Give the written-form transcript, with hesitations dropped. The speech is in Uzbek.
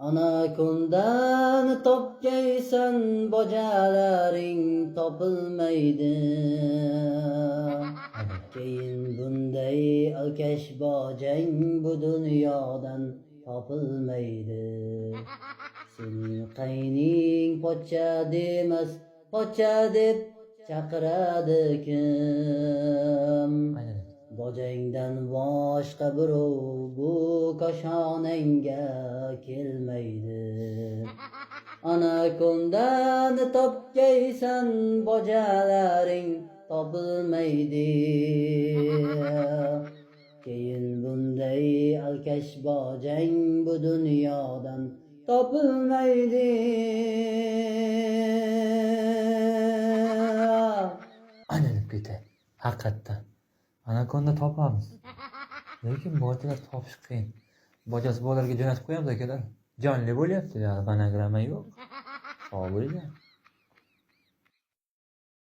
Anakondan topgaysan bojalaring topilmaydi. Keyin bunday alkash bojang bu dunyodan topilmaydi. Sening qayning pochcha demas, pochcha deb chaqiradi kim? Bojangdan boshqa birov bu koshonangga kelmaydi. Anakondan topgaysan bojalaring topilmaydi. Keyin bunday alkash bojang bu dunyodan topilmaydi. Aylanib ketadi. Haqiqatdan. Anakonda topamiz. Lekin bojalar topish qiyin. Bojasi bolalarga jo'natib qo'yamiz akalar. Jonli bo'lyapti, banagramma yo'q. Sog' bo'linglar.